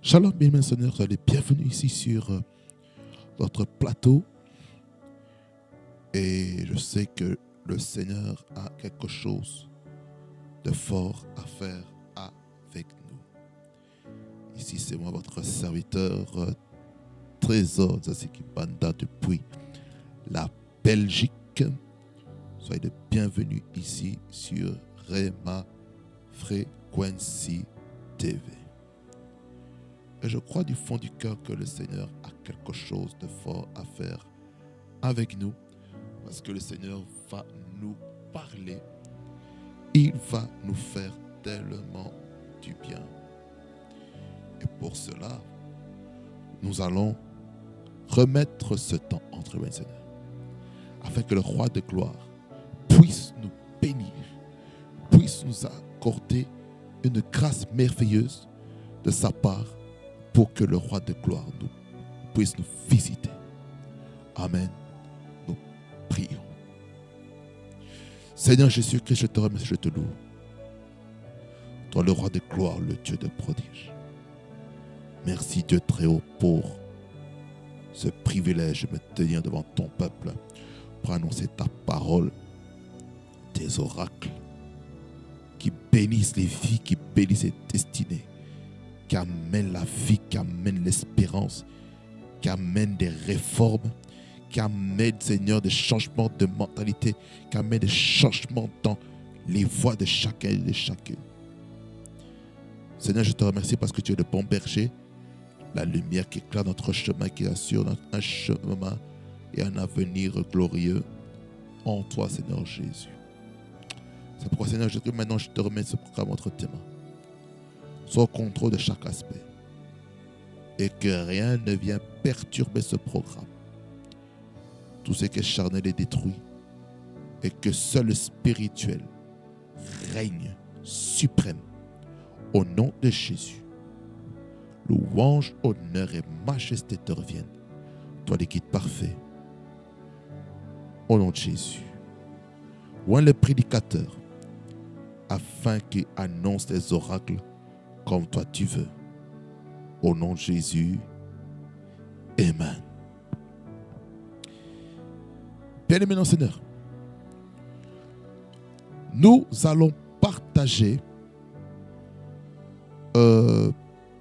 Shalom, bien mes seigneurs, soyez les bienvenus ici sur notre plateau. Et je sais que le Seigneur a quelque chose de fort à faire avec nous. Ici, c'est moi, votre serviteur Trésor Zasiki Banda depuis la Belgique. Soyez les bienvenus ici sur Rema Frequency TV. Et je crois du fond du cœur que le Seigneur a quelque chose de fort à faire avec nous. Parce que le Seigneur va nous parler. Il va nous faire tellement du bien. Et pour cela, nous allons remettre ce temps entre les Seigneur. Afin que le roi de gloire puisse nous bénir. Puisse nous accorder une grâce merveilleuse de sa part. Pour que le roi de gloire puisse nous visiter. Amen. Nous prions. Seigneur Jésus-Christ, je te remercie, je te loue. Toi, le roi de gloire, le Dieu de prodige. Merci Dieu très haut pour ce privilège de me tenir devant ton peuple pour annoncer ta parole, tes oracles qui bénissent les vies, qui bénissent les destinées, qui amène la vie, qui amène l'espérance, qui amène des réformes, qui amène, Seigneur, des changements de mentalité, qui amène des changements dans les voies de chacun et de chacune. Seigneur, je te remercie parce que tu es le bon berger, la lumière qui éclaire notre chemin, qui assure un chemin et un avenir glorieux en toi, Seigneur Jésus. C'est pourquoi, Seigneur, maintenant je te remets ce programme entre tes mains. Sois au contrôle de chaque aspect et que rien ne vienne perturber ce programme. Tout ce qui est charnel est détruit et que seul le spirituel règne suprême au nom de Jésus. Louange, honneur et majesté te reviennent. Toi le guide parfait. Au nom de Jésus. Oint le prédicateur afin qu'il annonce les oracles comme toi tu veux. Au nom de Jésus. Amen. Bien-aimés dans le Seigneur, nous allons partager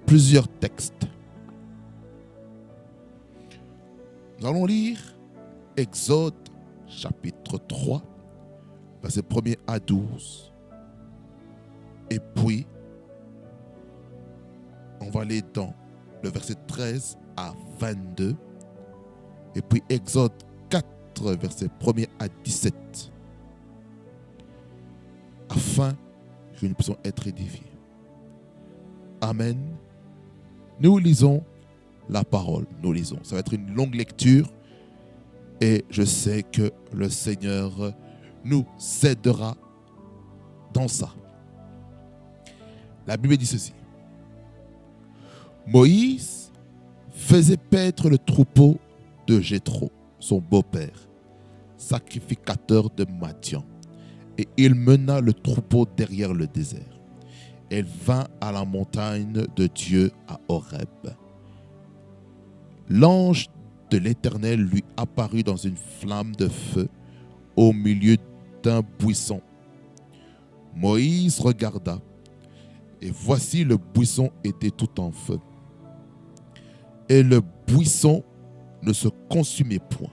plusieurs textes. Nous allons lire Exode chapitre 3, versets 1er à 12. Et puis, on va aller dans le verset 13 à 22. Et puis Exode 4, verset 1er à 17. Afin que nous puissions être édifiés. Amen. Nous lisons la parole. Nous lisons. Ça va être une longue lecture. Et je sais que le Seigneur nous aidera dans ça. La Bible dit ceci. Moïse faisait paître le troupeau de Jéthro, son beau-père, sacrificateur de Madian, et il mena le troupeau derrière le désert. Elle vint à la montagne de Dieu à Horeb. L'ange de l'Éternel lui apparut dans une flamme de feu au milieu d'un buisson. Moïse regarda, et voici le buisson était tout en feu. Et le buisson ne se consumait point.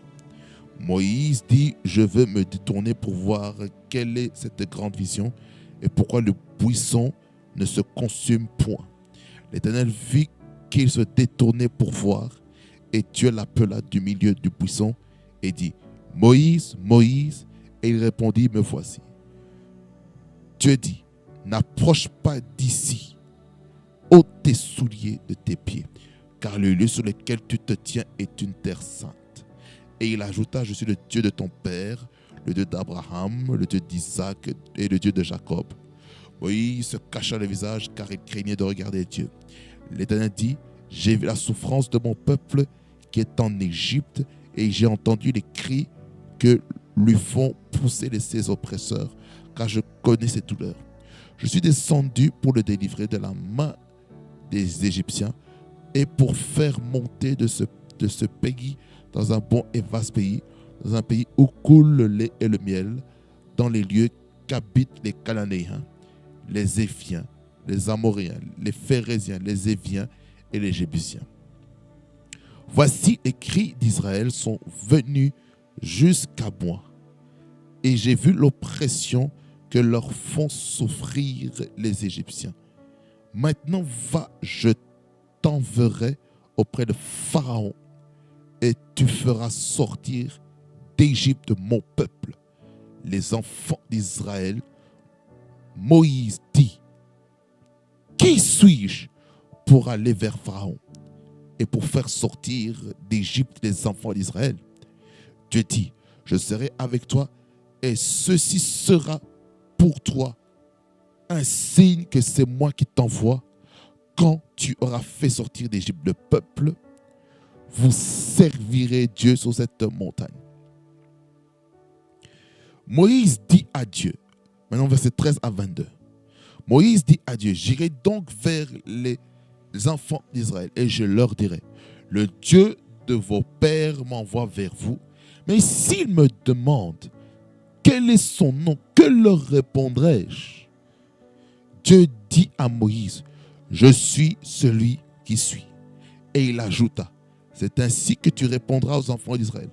Moïse dit, je veux me détourner pour voir quelle est cette grande vision et pourquoi le buisson ne se consume point. L'Éternel vit qu'il se détournait pour voir et Dieu l'appela du milieu du buisson et dit, Moïse, Moïse, et il répondit, me voici. Dieu dit, n'approche pas d'ici, ôte tes souliers de tes pieds, car le lieu sur lequel tu te tiens est une terre sainte. Et il ajouta, je suis le Dieu de ton père, le Dieu d'Abraham, le Dieu d'Isaac et le Dieu de Jacob. Moïse se cacha le visage car il craignait de regarder Dieu. L'Éternel dit, j'ai vu la souffrance de mon peuple qui est en Égypte et j'ai entendu les cris que lui font pousser ses oppresseurs, car je connais ses douleurs. Je suis descendu pour le délivrer de la main des Égyptiens, et pour faire monter de ce pays dans un bon et vaste pays, dans un pays où coule le lait et le miel, dans les lieux qu'habitent les Cananéens, les Éphiens, les Amoréens, les Phérésiens, les Éviens et les Jébusiens. Voici les cris d'Israël sont venus jusqu'à moi, et j'ai vu l'oppression que leur font souffrir les Égyptiens. Maintenant va, je t'enverrai auprès de Pharaon, et tu feras sortir d'Égypte mon peuple, les enfants d'Israël. Moïse dit, qui suis-je pour aller vers Pharaon et pour faire sortir d'Égypte les enfants d'Israël? Dieu dit, je serai avec toi et ceci sera pour toi un signe que c'est moi qui t'envoie. Quand tu auras fait sortir d'Égypte le peuple, vous servirez Dieu sur cette montagne. Moïse dit à Dieu, maintenant verset 13 à 22, Moïse dit à Dieu, j'irai donc vers les enfants d'Israël et je leur dirai, le Dieu de vos pères m'envoie vers vous, mais s'ils me demandent quel est son nom, que leur répondrai-je? Dieu dit à Moïse, je suis celui qui suis. Et il ajouta, c'est ainsi que tu répondras aux enfants d'Israël.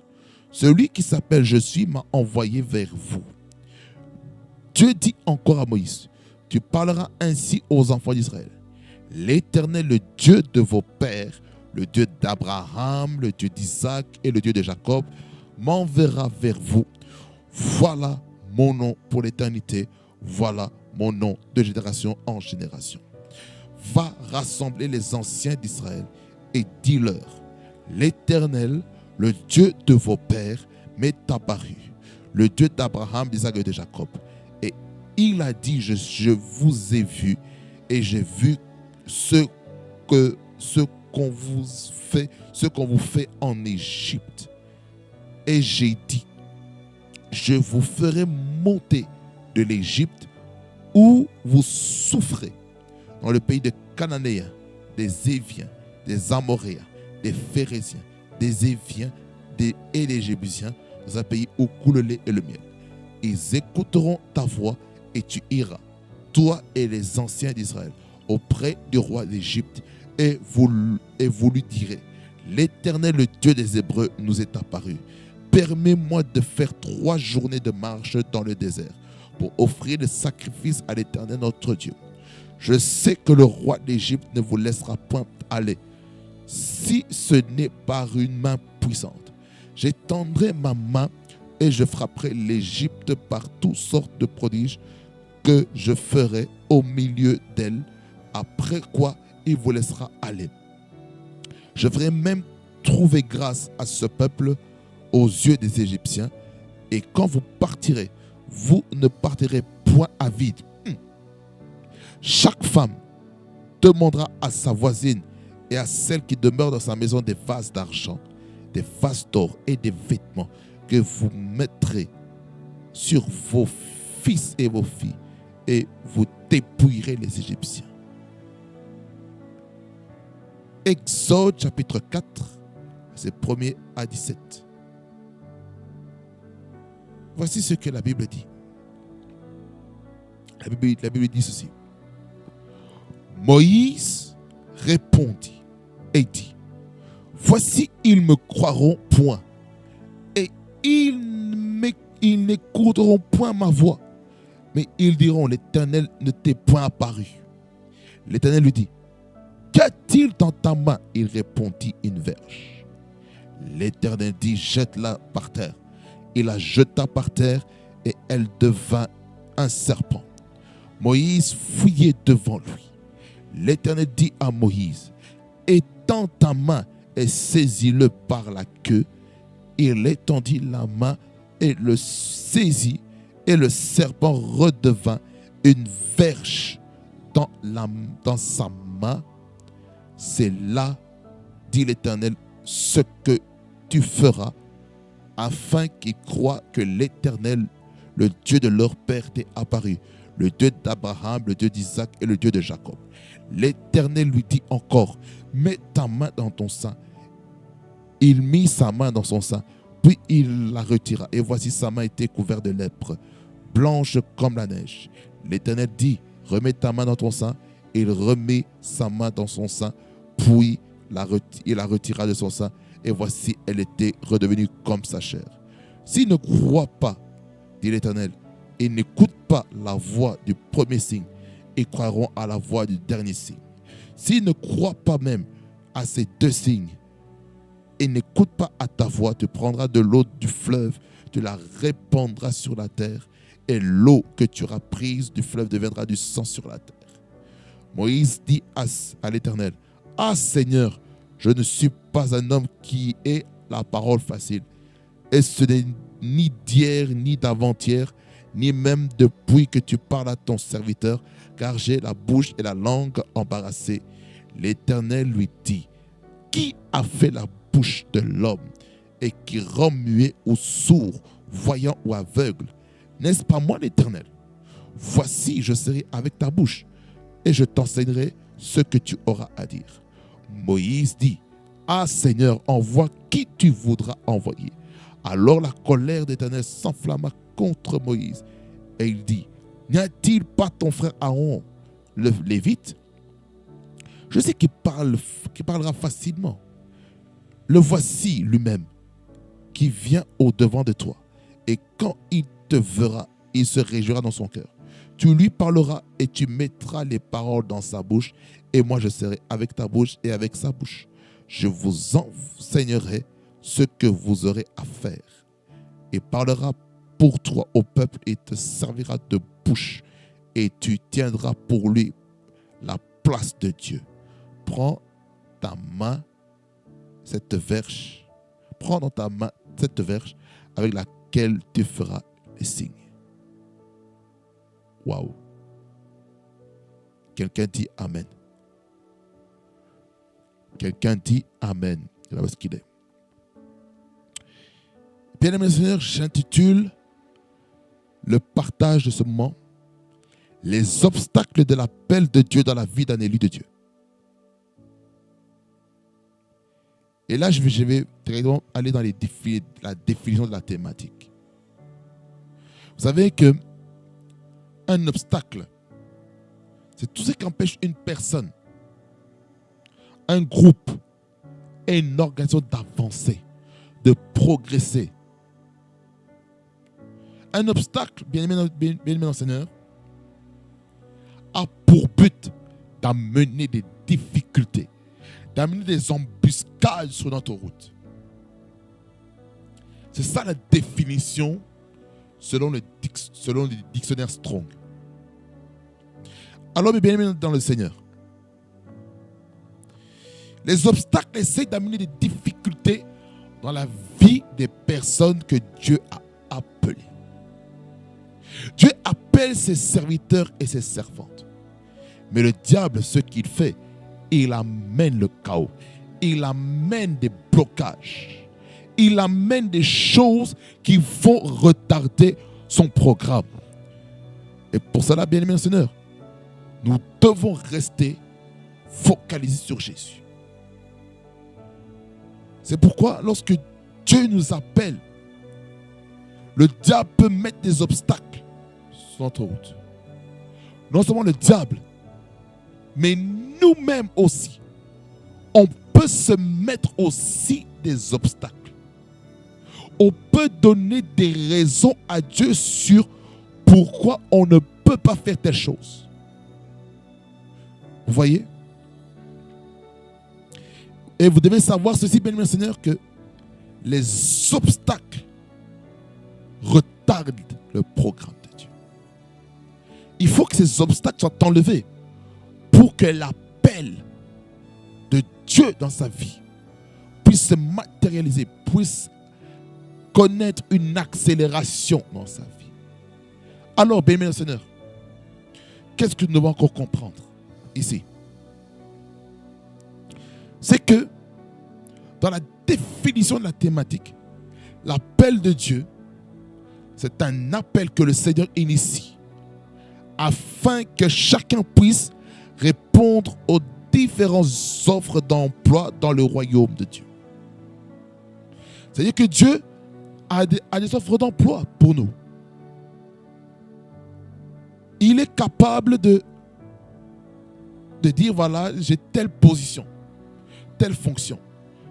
Celui qui s'appelle je suis m'a envoyé vers vous. Dieu dit encore à Moïse, tu parleras ainsi aux enfants d'Israël. L'Éternel, le Dieu de vos pères, le Dieu d'Abraham, le Dieu d'Isaac et le Dieu de Jacob, m'enverra vers vous. Voilà mon nom pour l'éternité. Voilà mon nom de génération en génération. Va rassembler les anciens d'Israël et dis-leur, l'Éternel, le Dieu de vos pères, m'est apparu, le Dieu d'Abraham, d'Isaac et de Jacob. Et il a dit, je vous ai vu et j'ai vu ce qu'on vous fait en Égypte. Et j'ai dit, je vous ferai monter de l'Égypte où vous souffrez, dans le pays des Cananéens, des Éviens, des Amoréens, des Phérésiens, des Éviens et des Jébusiens, dans un pays où coule le lait et le miel. Ils écouteront ta voix et tu iras, toi et les anciens d'Israël, auprès du roi d'Égypte, et vous lui direz, l'Éternel, le Dieu des Hébreux, nous est apparu. Permets-moi de faire 3 journées de marche dans le désert pour offrir le sacrifice à l'Éternel notre Dieu. Je sais que le roi d'Égypte ne vous laissera point aller, si ce n'est par une main puissante. J'étendrai ma main et je frapperai l'Égypte par toutes sortes de prodiges que je ferai au milieu d'elle, après quoi il vous laissera aller. Je ferai même trouver grâce à ce peuple aux yeux des Égyptiens, et quand vous partirez, vous ne partirez point à vide. Chaque femme demandera à sa voisine et à celle qui demeure dans sa maison des vases d'argent, des vases d'or et des vêtements que vous mettrez sur vos fils et vos filles, et vous dépouillerez les Égyptiens. Exode chapitre 4, versets 1er à 17. Voici ce que la Bible dit. La Bible dit ceci. Moïse répondit et dit, voici, ils me croiront point, et ils n'écouteront point ma voix, mais ils diront, l'Éternel ne t'est point apparu. L'Éternel lui dit, qu'a-t-il dans ta main? Il répondit, une verge. L'Éternel dit, jette-la par terre. Il la jeta par terre et elle devint un serpent. Moïse fouillait devant lui. L'Éternel dit à Moïse, étends ta main et saisis-le par la queue. Il étendit la main et le saisit, et le serpent redevint une verge dans sa main. C'est là, dit l'Éternel, ce que tu feras, afin qu'ils croient que l'Éternel, le Dieu de leur père, t'est apparu, le Dieu d'Abraham, le Dieu d'Isaac et le Dieu de Jacob. L'Éternel lui dit encore, mets ta main dans ton sein. Il mit sa main dans son sein, puis il la retira. Et voici sa main était couverte de lèpre, blanche comme la neige. L'Éternel dit, remets ta main dans ton sein. Il remet sa main dans son sein, puis il la retira de son sein. Et voici, elle était redevenue comme sa chair. S'ils ne croient pas, dit l'Éternel, et n'écoutent pas la voix du premier signe, ils croiront à la voix du dernier signe. S'ils ne croient pas même à ces deux signes, et n'écoutent pas à ta voix, tu prendras de l'eau du fleuve, tu la répandras sur la terre, et l'eau que tu auras prise du fleuve deviendra du sang sur la terre. Moïse dit à l'Éternel, « Ah Seigneur, je ne suis pas un homme qui ait la parole facile, et ce n'est ni d'hier ni d'avant-hier, ni même depuis que tu parles à ton serviteur, car j'ai la bouche et la langue embarrassées. » L'Éternel lui dit, « Qui a fait la bouche de l'homme et qui rend muet ou sourd, voyant ou aveugle? N'est-ce pas moi l'Éternel? Voici, je serai avec ta bouche et je t'enseignerai ce que tu auras à dire. » Moïse dit, « Ah Seigneur, envoie qui tu voudras envoyer. » Alors la colère d'Éternel s'enflamma contre Moïse et il dit, « N'y a-t-il pas ton frère Aaron, le Lévite? Je sais qu'il parlera facilement. Le voici lui-même qui vient au-devant de toi. Et quand il te verra, il se réjouira dans son cœur. Tu lui parleras et tu mettras les paroles dans sa bouche. Et moi, je serai avec ta bouche et avec sa bouche. Je vous enseignerai ce que vous aurez à faire. Il parlera pour toi au peuple et te servira de bouche. Et tu tiendras pour lui la place de Dieu. Prends ta main cette verge, prends dans ta main cette verge avec laquelle tu feras les signes. Waouh! Quelqu'un dit Amen. Quelqu'un dit Amen. C'est là où est-ce qu'il est. Bien-aimés Seigneur, j'intitule le partage de ce moment les obstacles de l'appel de Dieu dans la vie d'un élu de Dieu. Et là, je vais directement aller dans la définition de la thématique. Vous savez que un obstacle, c'est tout ce qui empêche une personne, un groupe et une organisation d'avancer, de progresser. Un obstacle, bien aimé dans le Seigneur, a pour but d'amener des difficultés, d'amener des embuscades sur notre route. C'est ça la définition selon le dictionnaire Strong. Alors, mes bien-aimés dans le Seigneur, les obstacles essaient d'amener des difficultés dans la vie des personnes que Dieu a appelées. Dieu appelle ses serviteurs et ses servantes. Mais le diable, ce qu'il fait, il amène le chaos. Il amène des blocages. Il amène des choses qui vont retarder son programme. Et pour cela, bien-aimés Seigneur, nous devons rester focalisés sur Jésus. C'est pourquoi lorsque Dieu nous appelle, le diable peut mettre des obstacles sur notre route. Non seulement le diable, mais nous-mêmes aussi, on peut se mettre aussi des obstacles. On peut donner des raisons à Dieu sur pourquoi on ne peut pas faire telle chose. Vous voyez? Et vous devez savoir ceci, bien-aimé Seigneur, que les obstacles retardent le programme de Dieu. Il faut que ces obstacles soient enlevés pour que l'appel de Dieu dans sa vie puisse se matérialiser, puisse connaître une accélération dans sa vie. Alors, bien-aimé Seigneur, qu'est-ce que nous devons encore comprendre ici? C'est que dans la définition de la thématique, l'appel de Dieu, c'est un appel que le Seigneur initie afin que chacun puisse répondre répondre aux différentes offres d'emploi dans le royaume de Dieu. C'est-à-dire que Dieu a des offres d'emploi pour nous. Il est capable de dire, voilà, j'ai telle position, telle fonction.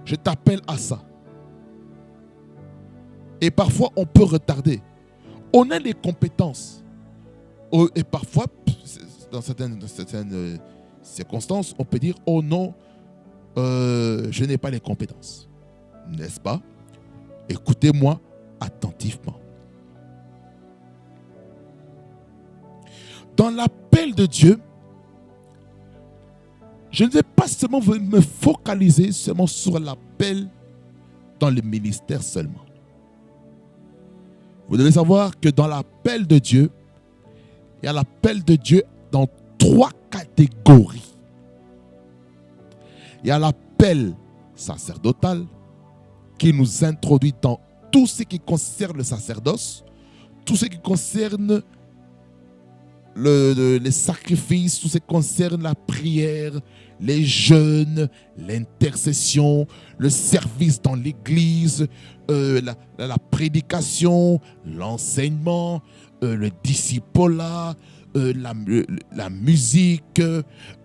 Je t'appelle à ça. Et parfois, on peut retarder. On a les compétences. Et parfois, dans certaines circonstances, on peut dire, oh non, je n'ai pas les compétences. N'est-ce pas? Écoutez-moi attentivement. Dans l'appel de Dieu, je ne vais pas seulement me focaliser seulement sur l'appel dans le ministère seulement. Vous devez savoir que dans l'appel de Dieu, il y a l'appel de Dieu dans 3 catégories. Il y a l'appel sacerdotal qui nous introduit dans tout ce qui concerne le sacerdoce, tout ce qui concerne les sacrifices, tout ce qui concerne la prière, les jeûnes, l'intercession, le service dans l'église, la prédication, l'enseignement, le discipolat, la musique,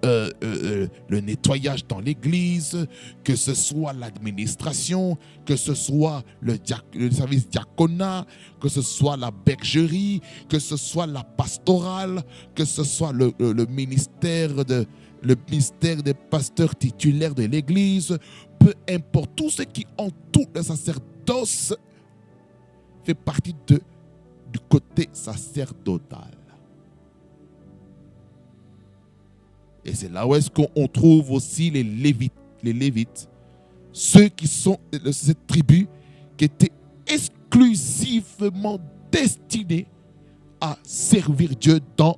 le nettoyage dans l'église, que ce soit l'administration, que ce soit le service diaconat, que ce soit la bergerie, que ce soit la pastorale, que ce soit le ministère des pasteurs titulaires de l'église, peu importe, tout ce qui entoure le sacerdoce fait partie du côté sacerdotal. Et c'est là où est-ce qu'on trouve aussi les Lévites, ceux qui sont de cette tribu qui étaient exclusivement destinés à servir Dieu dans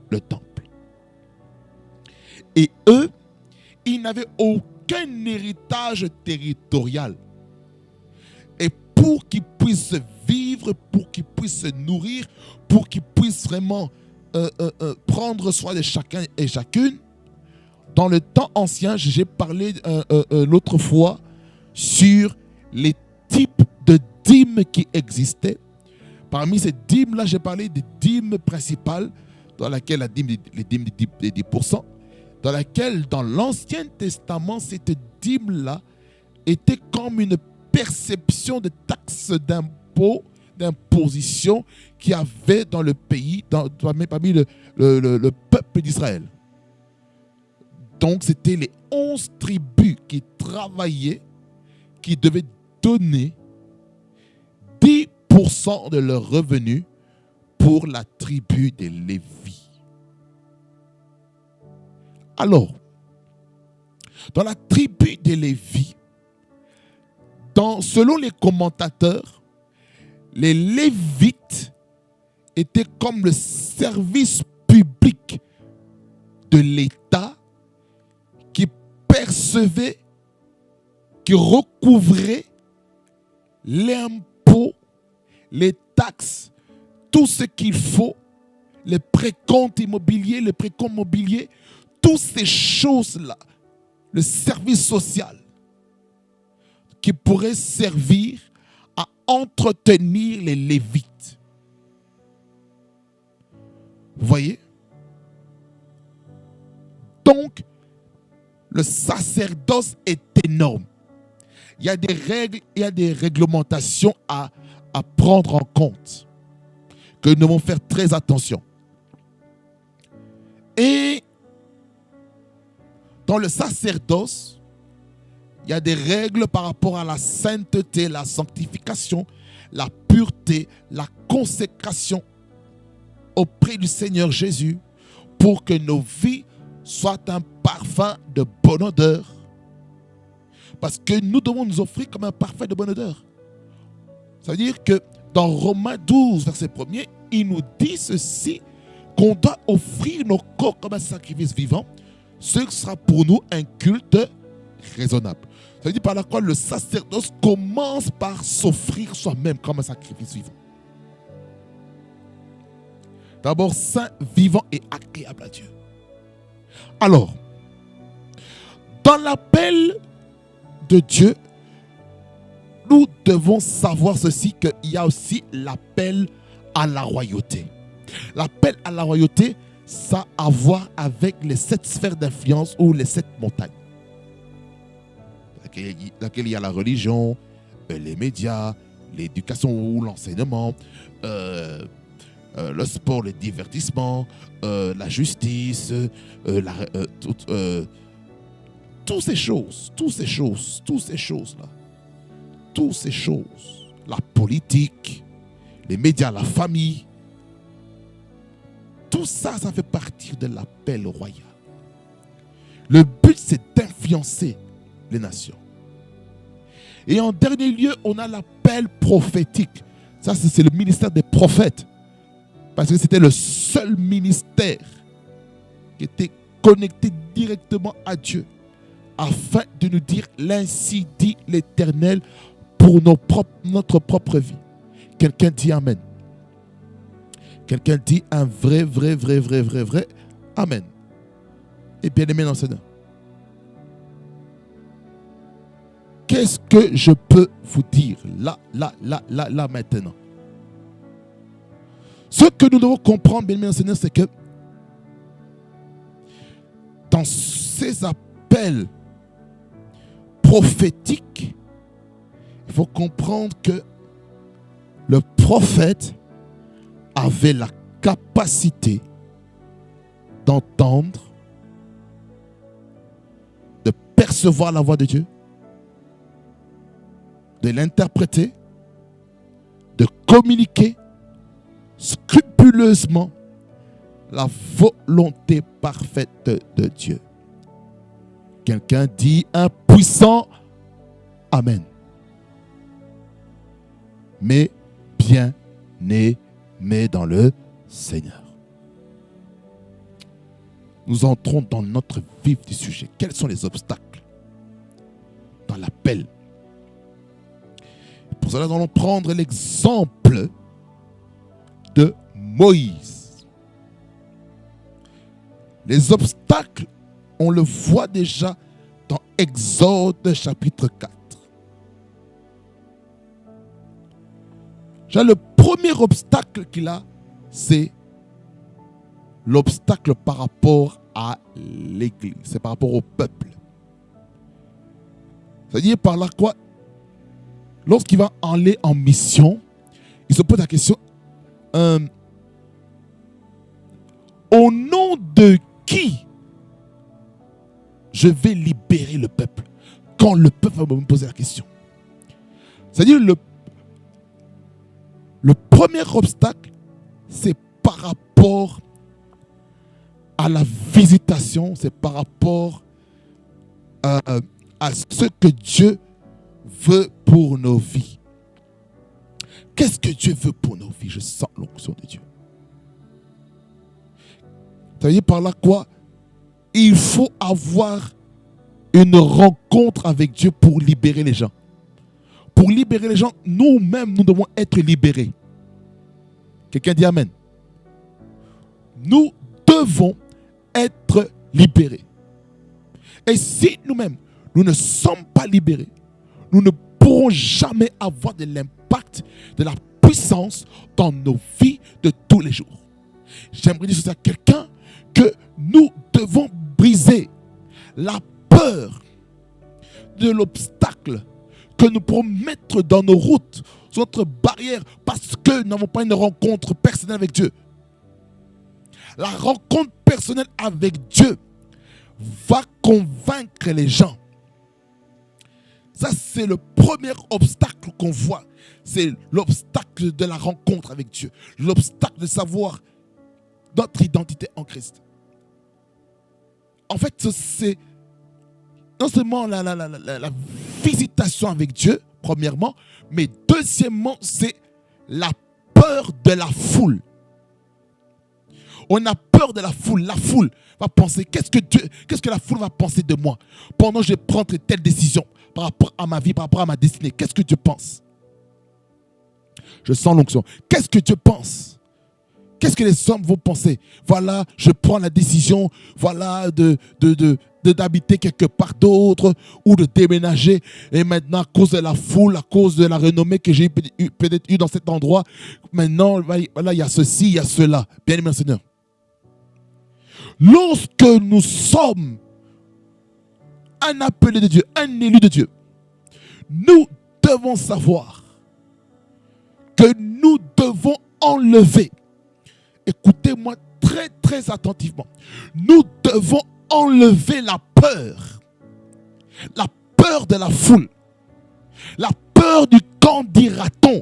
le temple. Et eux, ils n'avaient aucun héritage territorial. Et pour qu'ils puissent vivre, pour qu'ils puissent se nourrir, pour qu'ils puissent vraiment prendre soin de chacun et chacune, dans le temps ancien, j'ai parlé l'autre fois sur les types de dîmes qui existaient. Parmi ces dîmes-là, j'ai parlé des dîmes principales, dans laquelle les dîmes des 10%, dans laquelle, dans l'Ancien Testament, cette dîme-là était comme une perception de taxes d'impôts, d'imposition qu'il y avait dans le pays, parmi le peuple d'Israël. Donc, c'était les 11 tribus qui travaillaient, qui devaient donner 10% de leurs revenus pour la tribu des Lévis. Alors, dans la tribu des Lévis, selon les commentateurs, les Lévites étaient comme le service public de l'État qui percevait, qui recouvrait l'impôt, les taxes, tout ce qu'il faut, les précomptes immobiliers, les précomptes mobiliers, toutes ces choses-là, le service social qui pourrait servir à entretenir les Lévites. Vous voyez? Donc, le sacerdoce est énorme. Il y a des règles, il y a des réglementations à prendre en compte, que nous devons faire très attention. Et dans le sacerdoce, il y a des règles par rapport à la sainteté, la sanctification, la pureté, la consécration auprès du Seigneur Jésus, pour que nos vies soient un parfum de bonne odeur. Parce que nous devons nous offrir comme un parfum de bonne odeur. Ça veut dire que dans Romains 12, verset 1er, il nous dit ceci, qu'on doit offrir nos corps comme un sacrifice vivant, ce qui sera pour nous un culte raisonnable. Ça veut dire par la quoi le sacerdoce commence par s'offrir soi-même comme un sacrifice vivant. D'abord, saint, vivant et agréable à Dieu. Alors, Dans l'appel de Dieu, nous devons savoir ceci, qu'il y a aussi l'appel à la royauté. L'appel à la royauté, ça a à voir avec les 7 sphères d'influence ou les 7 montagnes. Laquelle il y a la religion, les médias, l'éducation ou l'enseignement, le sport, le divertissement, la justice, toutes ces choses, la politique, les médias, la famille, tout ça, ça fait partie de l'appel royal. Le but, c'est d'influencer les nations. Et en dernier lieu, on a l'appel prophétique. Ça, c'est le ministère des prophètes. Parce que c'était le seul ministère qui était connecté directement à Dieu, afin de nous dire l'ainsi dit l'Éternel pour notre propre vie. Quelqu'un dit Amen. Quelqu'un dit un vrai Amen. Et bien aimé dans le Seigneur, qu'est-ce que je peux vous dire là maintenant? Ce que nous devons comprendre, bien aimé dans le Seigneur, c'est que dans ces appels prophétiques, il faut comprendre que le prophète avait la capacité d'entendre, de percevoir la voix de Dieu, de l'interpréter, de communiquer scrupuleusement la volonté parfaite de Dieu. Quelqu'un dit un puissant Amen. Mais bien aimé dans le Seigneur. Nous entrons dans notre vif du sujet. Quels sont les obstacles dans l'appel? Pour cela, nous allons prendre l'exemple de Moïse. Les obstacles, on le voit déjà dans Exode chapitre 4. Le premier obstacle qu'il a, c'est l'obstacle par rapport à l'Église, c'est par rapport au peuple. C'est-à-dire par là quoi, lorsqu'il va aller en mission, il se pose la question, au nom de qui je vais libérer le peuple? Quand le peuple va me poser la question. C'est-à-dire le premier obstacle, c'est par rapport à la visitation, c'est par rapport à ce que Dieu veut pour nos vies. Qu'est-ce que Dieu veut pour nos vies? Je sens l'onction de Dieu. Ça veut dire par là quoi? Il faut avoir une rencontre avec Dieu pour libérer les gens. Pour libérer les gens, nous-mêmes, nous devons être libérés. Quelqu'un dit Amen. Nous devons être libérés. Et si nous-mêmes, nous ne sommes pas libérés, nous ne pourrons jamais avoir de l'impact, de la puissance dans nos vies de tous les jours. J'aimerais dire à quelqu'un que nous devons briser la peur de l'obstacle que nous pourrons mettre dans nos routes, sur notre barrière, parce que nous n'avons pas une rencontre personnelle avec Dieu. La rencontre personnelle avec Dieu va convaincre les gens. Ça, c'est le premier obstacle qu'on voit. C'est l'obstacle de la rencontre avec Dieu. L'obstacle de savoir notre identité en Christ. En fait, c'est non seulement la visitation avec Dieu, premièrement, mais deuxièmement, c'est la peur de la foule. On a peur de la foule. La foule va penser, qu'est-ce que la foule va penser de moi pendant que je vais prendre telle décision par rapport à ma vie, par rapport à ma destinée. Qu'est-ce que Dieu pense? Je sens l'onction. Qu'est-ce que Dieu pense? Qu'est-ce que les hommes vont penser? Voilà, je prends la décision, voilà, de d'habiter quelque part d'autre ou de déménager. Et maintenant, à cause de la foule, à cause de la renommée que j'ai peut-être eu dans cet endroit, maintenant, voilà, il y a ceci, il y a cela. Bien-aimé Seigneur. Lorsque nous sommes un appelé de Dieu, un élu de Dieu, nous devons savoir que nous devons enlever. Écoutez-moi très très attentivement. Nous devons enlever la peur de la foule, la peur du qu'en dira-t-on.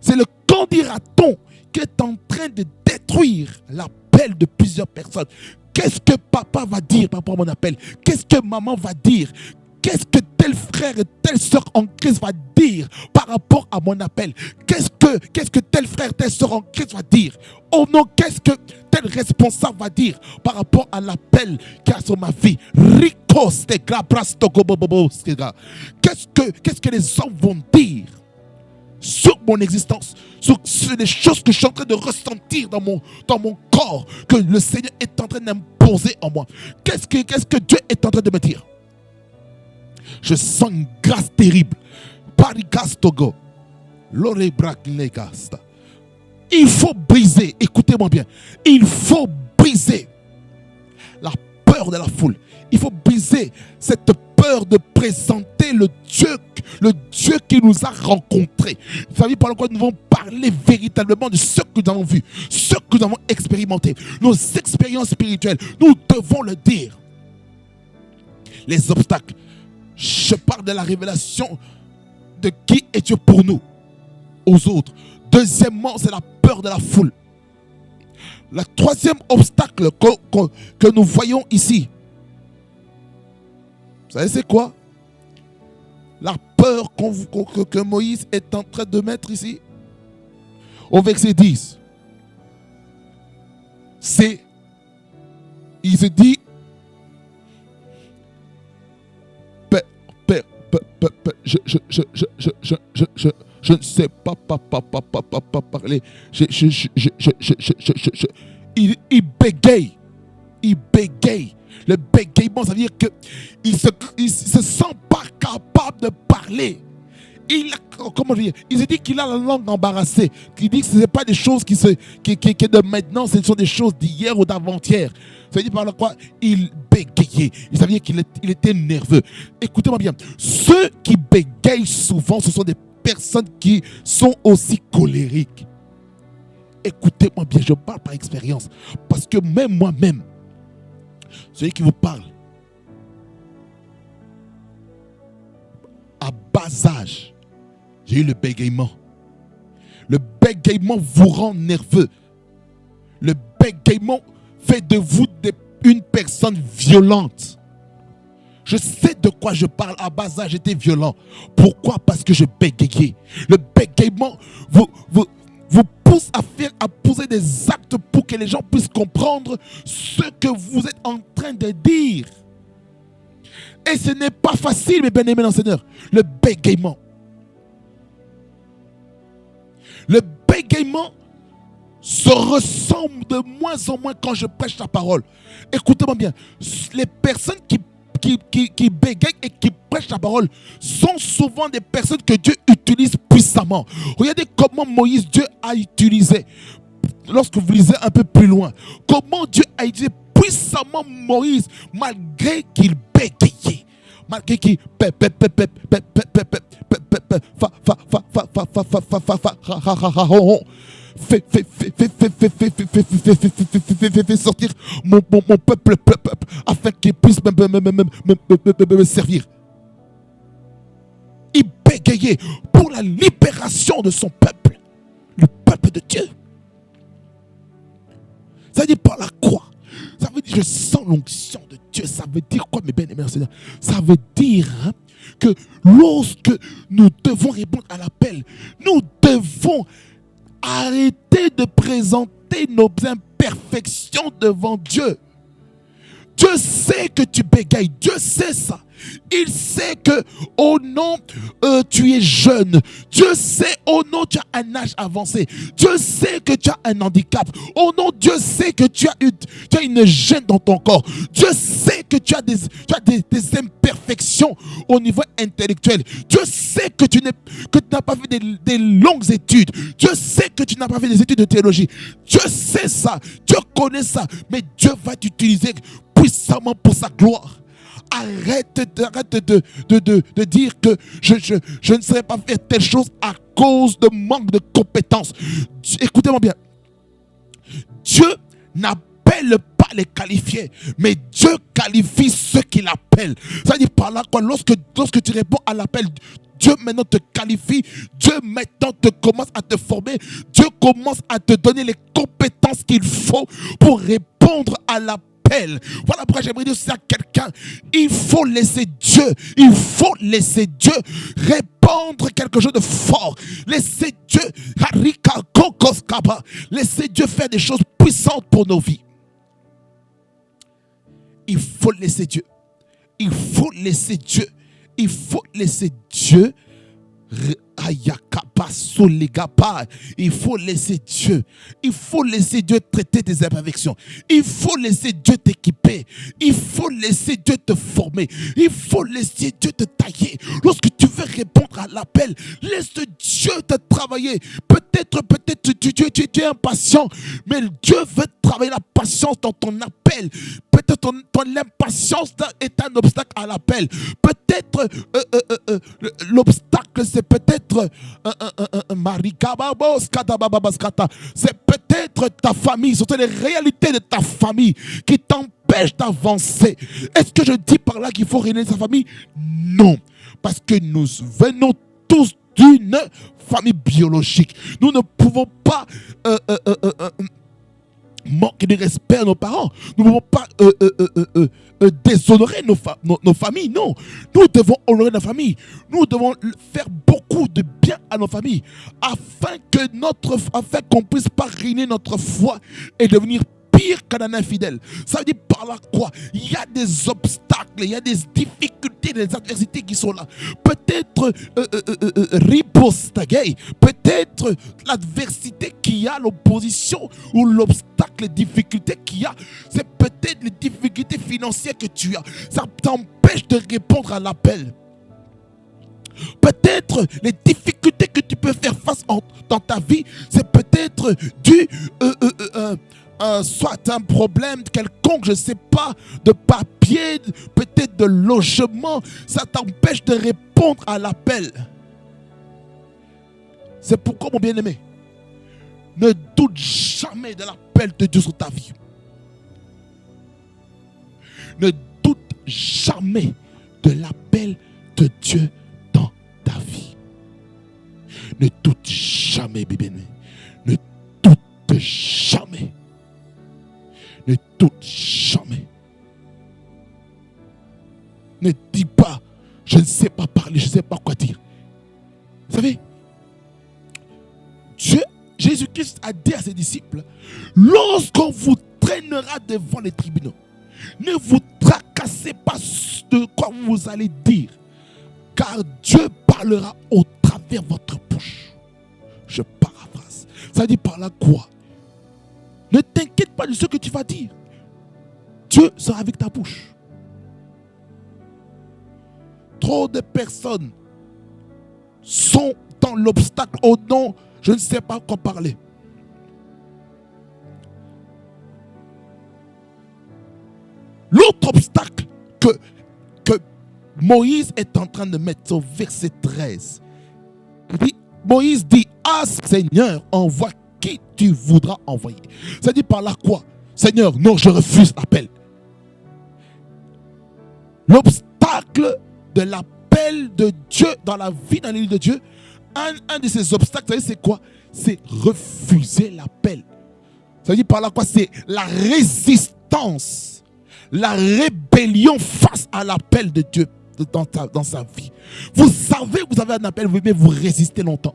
C'est le qu'en dira-t-on qui est en train de détruire l'appel de plusieurs personnes. Qu'est-ce que papa va dire par rapport à mon appel? Qu'est-ce que maman va dire? Qu'est-ce que tel frère et telle soeur en Christ va dire par rapport à mon appel? Qu'est-ce que tel frère, telle soeur en Christ va dire? Oh non, qu'est-ce que tel responsable va dire par rapport à l'appel qu'il y a sur ma vie? Qu'est-ce que les hommes vont dire sur mon existence, sur les choses que je suis en train de ressentir dans mon corps, que le Seigneur est en train d'imposer en moi? Qu'est-ce que Dieu est en train de me dire? Je sens une grâce terrible. Parigastogo. Lorebraklegasta. Il faut briser, écoutez-moi bien, il faut briser la peur de la foule. Il faut briser cette peur de présenter le Dieu qui nous a rencontrés. Vous savez par quoi nous devons parler véritablement de ce que nous avons vu, ce que nous avons expérimenté, nos expériences spirituelles. Nous devons le dire. Les obstacles. Je parle de la révélation de qui est Dieu pour nous, aux autres. Deuxièmement, c'est la peur de la foule. Le troisième obstacle que nous voyons ici, vous savez c'est quoi? La peur que Moïse est en train de mettre ici. Au verset 10. Il se dit, je ne sais pas parler. Il bégaye. Il bégaye. Le bégayement, ça veut dire qu'il se sent pas capable de parler. Il se dit qu'il a la langue embarrassée. Il dit que ce n'est pas des choses qui de maintenant, ce sont des choses d'hier ou d'avant-hier. Ça veut dire par là quoi? Il bégayait. Ça veut dire qu'il était nerveux. Écoutez-moi bien. Ceux qui bégayent souvent, ce sont des personnes qui sont aussi colériques. Écoutez-moi bien, je parle par expérience. Parce que même moi-même, celui qui vous parle, à bas âge, j'ai eu le bégaiement. Le bégaiement vous rend nerveux. Le bégaiement fait de vous une personne violente. Je sais de quoi je parle. À bas âge, j'étais violent. Pourquoi? Parce que je bégayais. Le bégaiement vous pousse à poser des actes pour que les gens puissent comprendre ce que vous êtes en train de dire. Et ce n'est pas facile, mes bien-aimés dans le Seigneur. Le bégaiement. Le bégaiement se ressemble de moins en moins quand je prêche la parole. Écoutez-moi bien. Les personnes qui bégayent et qui prêchent la parole sont souvent des personnes que Dieu utilise puissamment. Regardez comment Moïse, Dieu a utilisé. Lorsque vous lisez un peu plus loin, comment Dieu a utilisé puissamment Moïse malgré qu'il bégayait. Malgré qu'il fais sortir mon peuple afin qu'il puisse me servir. Il bégayait pour la libération de son peuple, le peuple de Dieu. Ça veut dire par la croix. Ça veut dire je sens l'onction de Dieu. Ça veut dire quoi, mes bien-aimés Seigneur? Ça veut dire que lorsque nous devons répondre à l'appel, nous devons arrêter de présenter nos imperfections devant Dieu. Dieu sait que tu bégayes. Dieu sait ça. Il sait que, oh non, tu es jeune. Dieu sait, oh non, tu as un âge avancé. Dieu sait que tu as un handicap. Oh non, Dieu sait que tu as une gêne dans ton corps. Dieu sait que tu as des imperfections au niveau intellectuel. Dieu sait que tu n'as pas fait des longues études. Dieu sait que tu n'as pas fait des études de théologie. Dieu sait ça. Dieu connaît ça. Mais Dieu va t'utiliser puissamment pour sa gloire. Arrête de dire que je ne saurais pas faire telle chose à cause de manque de compétences. Écoutez-moi bien. Dieu n'appelle pas les qualifiés, mais Dieu qualifie ceux qu'il appelle. Ça dit par là quoi, lorsque tu réponds à l'appel, Dieu maintenant te qualifie, Dieu maintenant te commence à te former, Dieu commence à te donner les compétences qu'il faut pour répondre à l'appel. Voilà pourquoi j'aimerais dire ça à quelqu'un. Il faut laisser Dieu répandre quelque chose de fort. Laissez Dieu faire des choses puissantes pour nos vies. Il faut laisser Dieu. Il faut laisser Dieu. Il faut laisser Dieu. Il faut laisser Dieu. Il faut laisser Dieu traiter tes imperfections. Il faut laisser Dieu t'équiper. Il faut laisser Dieu te former. Il faut laisser Dieu te tailler. Lorsque tu veux répondre à l'appel, laisse Dieu te travailler. Peut-être tu es impatient, mais Dieu veut travailler la patience dans ton appel. Peut-être ton impatience est un obstacle à l'appel. Peut-être l'obstacle, c'est peut-être c'est peut-être ta famille, ce sont les réalités de ta famille qui t'empêchent d'avancer. Est-ce que je dis par là qu'il faut réunir sa famille? Non, parce que nous venons tous d'une famille biologique. Nous ne pouvons pas manquer de respect à nos parents. Nous ne pouvons pas déshonorer nos familles. Non, nous devons honorer nos familles. Nous devons faire beaucoup de bien à nos familles afin qu'on puisse pas ruiner notre foi et devenir pire qu'un infidèle. Ça veut dire par là quoi? Il y a des obstacles, il y a des difficultés, des adversités qui sont là. Peut-être ripostagay, peut-être l'adversité qu'il y a, l'opposition ou l'obstacle, les difficultés qu'il y a, c'est peut-être les difficultés financières que tu as. Ça t'empêche de répondre à l'appel. Peut-être les difficultés que tu peux faire face dans ta vie, c'est peut-être dû soit un problème quelconque, je ne sais pas, de papier, peut-être de logement. Ça t'empêche de répondre à l'appel. C'est pourquoi, mon bien-aimé, ne doute jamais de l'appel de Dieu sur ta vie. Ne doute jamais de l'appel de Dieu dans ta vie. Ne doute jamais, bien-aimé. Ne doute jamais. Ne doute jamais. Ne dis pas, je ne sais pas parler, je ne sais pas quoi dire. Vous savez, Jésus-Christ a dit à ses disciples, lorsqu'on vous traînera devant les tribunaux, ne vous tracassez pas de quoi vous allez dire, car Dieu parlera au travers de votre bouche. Je paraphrase. Ça dit par là quoi? Ne t'inquiète pas de ce que tu vas dire. Dieu sera avec ta bouche. Trop de personnes sont dans l'obstacle au nom, je ne sais pas quoi parler. L'autre obstacle que Moïse est en train de mettre au verset 13. Moïse dit, ah Seigneur, envoie qui tu voudras envoyer. Ça dit par là quoi? Seigneur, non, je refuse l'appel. L'obstacle de l'appel de Dieu dans la vie, dans l'île de Dieu, un de ces obstacles, c'est quoi? C'est refuser l'appel. Ça dit par là quoi? C'est la résistance, la rébellion face à l'appel de Dieu dans sa vie. Vous savez, vous avez un appel, mais vous résistez longtemps.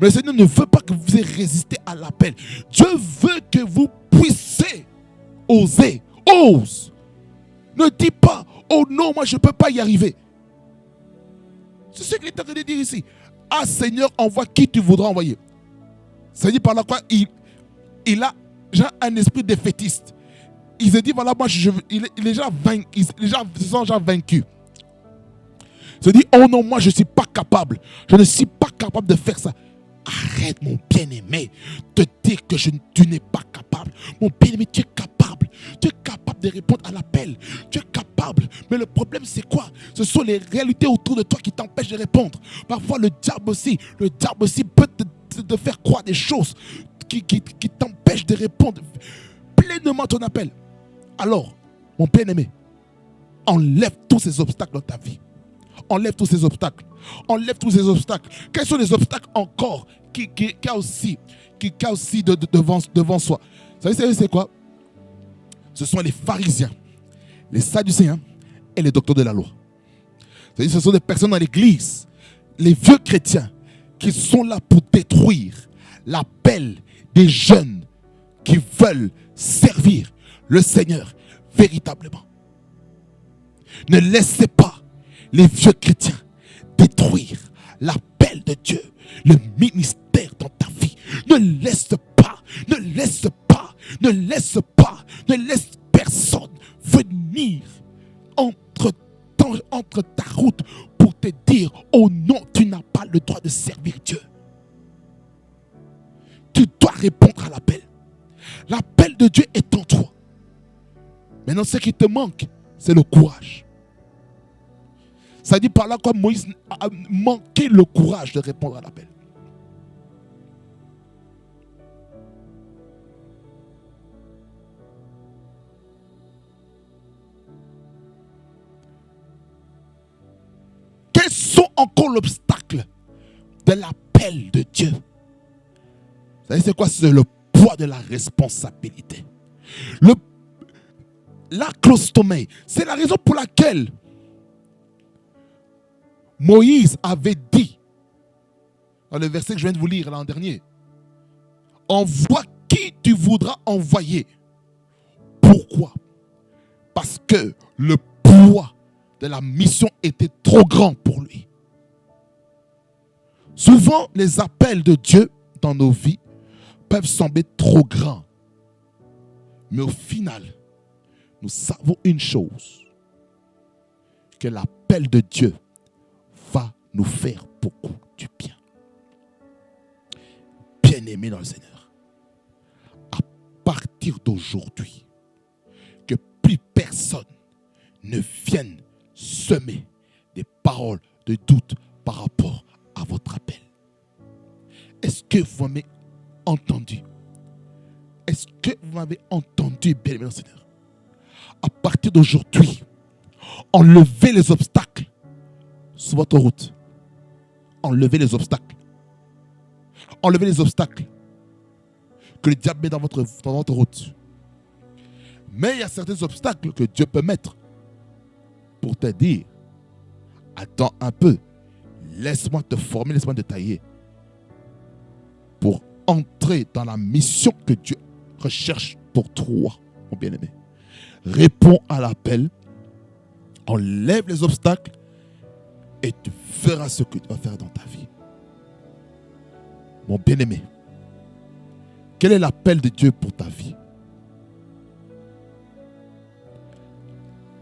Mais le Seigneur ne veut pas que vous ayez résisté à l'appel. Dieu veut que vous puissiez oser. Ose. Ne dis pas, oh non, moi je ne peux pas y arriver. C'est ce qu'il est en train de dire ici. Ah Seigneur, envoie qui tu voudras envoyer. Ça dit par là quoi, il a déjà un esprit défaitiste. Il se dit, voilà, moi, il est déjà vaincu, les gens se sont déjà vaincus. Il se dit, oh non, moi, je ne suis pas capable. Je ne suis pas capable de faire ça. Arrête, mon bien-aimé, de dire que tu n'es pas capable. Mon bien-aimé, tu es capable. Tu es capable de répondre à l'appel. Tu es capable. Mais le problème, c'est quoi? Ce sont les réalités autour de toi qui t'empêchent de répondre. Parfois, le diable aussi peut te faire croire des choses qui t'empêchent de répondre pleinement à ton appel. Alors, mon bien-aimé, enlève tous ces obstacles dans ta vie. Enlève tous ces obstacles. Enlève tous ces obstacles. Quels sont les obstacles encore qu'il y a aussi devant soi? Vous savez, c'est quoi? Ce sont les pharisiens, les sadducéens et les docteurs de la loi. Vous savez, ce sont des personnes dans l'église, les vieux chrétiens, qui sont là pour détruire l'appel des jeunes qui veulent servir le Seigneur véritablement. Ne laissez pas les vieux chrétiens détruire l'appel de Dieu, le ministère dans ta vie. Ne laisse personne venir entre ta route pour te dire, oh non, tu n'as pas le droit de servir Dieu. Tu dois répondre à l'appel. L'appel de Dieu est en toi. Maintenant, ce qui te manque, c'est le courage. Ça dit par là que Moïse a manqué le courage de répondre à l'appel. Quels sont encore l'obstacle de l'appel de Dieu? Vous savez, c'est quoi? C'est le poids de la responsabilité. La clostomée, c'est la raison pour laquelle Moïse avait dit, dans le verset que je viens de vous lire l'an dernier, envoie qui tu voudras envoyer. Pourquoi? Parce que le poids de la mission était trop grand pour lui. Souvent, les appels de Dieu dans nos vies peuvent sembler trop grands. Mais au final, nous savons une chose, que l'appel de Dieu va nous faire beaucoup du bien. Bien-aimés dans le Seigneur, à partir d'aujourd'hui, que plus personne ne vienne semer des paroles de doute par rapport à votre appel. Est-ce que vous m'avez entendu? Est-ce que vous m'avez entendu, bien-aimés dans le Seigneur? À partir d'aujourd'hui, enlevez les obstacles sur votre route. Enlevez les obstacles. Enlevez les obstacles que le diable met dans votre route. Mais il y a certains obstacles que Dieu peut mettre pour te dire, attends un peu, laisse-moi te former, laisse-moi te tailler pour entrer dans la mission que Dieu recherche pour toi, mon bien-aimé. Réponds à l'appel, enlève les obstacles et tu feras ce que tu vas faire dans ta vie. Mon bien-aimé, quel est l'appel de Dieu pour ta vie?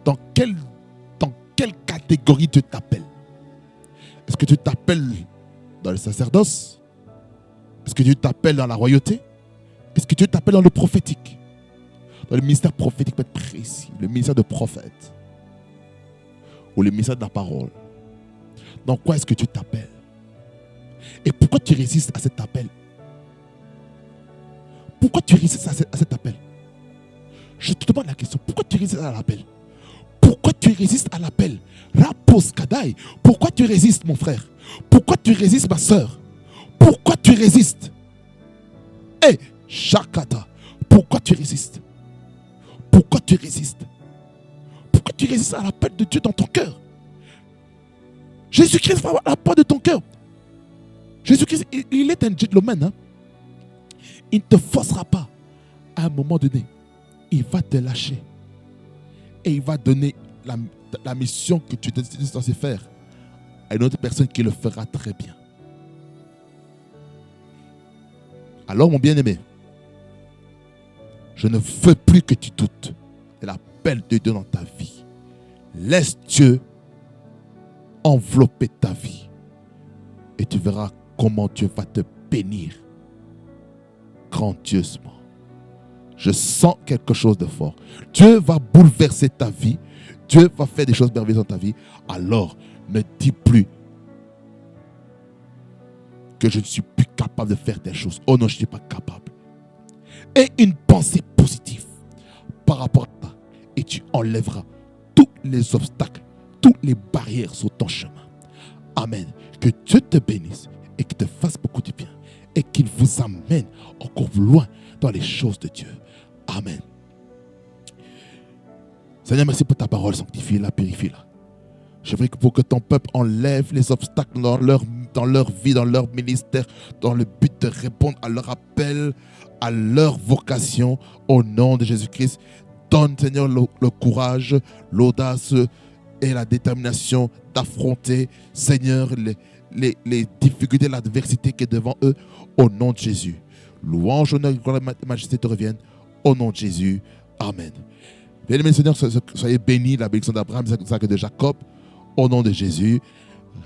Dans quelle catégorie Dieu t'appelle? Est-ce que tu t'appelles dans le sacerdoce? Est-ce que Dieu t'appelle dans la royauté? Est-ce que Dieu t'appelle dans le prophétique? Dans le ministère prophétique, peut être précis, le ministère de prophète ou le ministère de la parole. Dans quoi est-ce que Dieu t'appelle? Et pourquoi tu résistes à cet appel? Pourquoi tu résistes à cet appel? Je te demande la question. Pourquoi tu résistes à l'appel? Pourquoi tu résistes à l'appel? Rapos Kadaï. Pourquoi tu résistes, mon frère? Pourquoi tu résistes, ma soeur? Pourquoi tu résistes? Hé, Shakata. Pourquoi tu résistes? Pourquoi tu résistes? Pourquoi tu résistes à l'appel de Dieu dans ton cœur? Jésus-Christ va à la porte de ton cœur. Jésus-Christ, il est un gentleman. Hein? Il ne te forcera pas. À un moment donné, il va te lâcher. Et il va donner la mission que tu es censé faire à une autre personne qui le fera très bien. Alors, mon bien-aimé, je ne veux plus que tu doutes de l'appel de Dieu dans ta vie. Laisse Dieu envelopper ta vie et tu verras comment Dieu va te bénir grandiosement. Je sens quelque chose de fort. Dieu va bouleverser ta vie. Dieu va faire des choses merveilleuses dans ta vie. Alors, ne dis plus que je ne suis plus capable de faire des choses. Oh non, je ne suis pas capable. Et une pensée positive par rapport à ça. Et tu enlèveras tous les obstacles, toutes les barrières sur ton chemin. Amen. Que Dieu te bénisse et qu'il te fasse beaucoup de bien. Et qu'il vous amène encore loin dans les choses de Dieu. Amen. Seigneur, merci pour ta parole. Sanctifie-la, purifie-la. Je prie pour que ton peuple enlève les obstacles dans leur vie, dans leur ministère, dans le but de répondre à leur appel, à leur vocation, au nom de Jésus-Christ. Donne, Seigneur, le courage, l'audace et la détermination d'affronter, Seigneur, les difficultés, l'adversité qui est devant eux, au nom de Jésus. Louange, honneur et majesté te reviennent, au nom de Jésus. Amen. Bien-aimés, Seigneur, soyez bénis, la bénédiction d'Abraham, Isaac de Jacob, au nom de Jésus.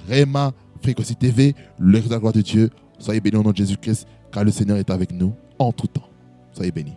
Réma, Fréquency TV, le de la gloire de Dieu, soyez bénis au nom de Jésus-Christ, car le Seigneur est avec nous en tout temps. Soyez bénis.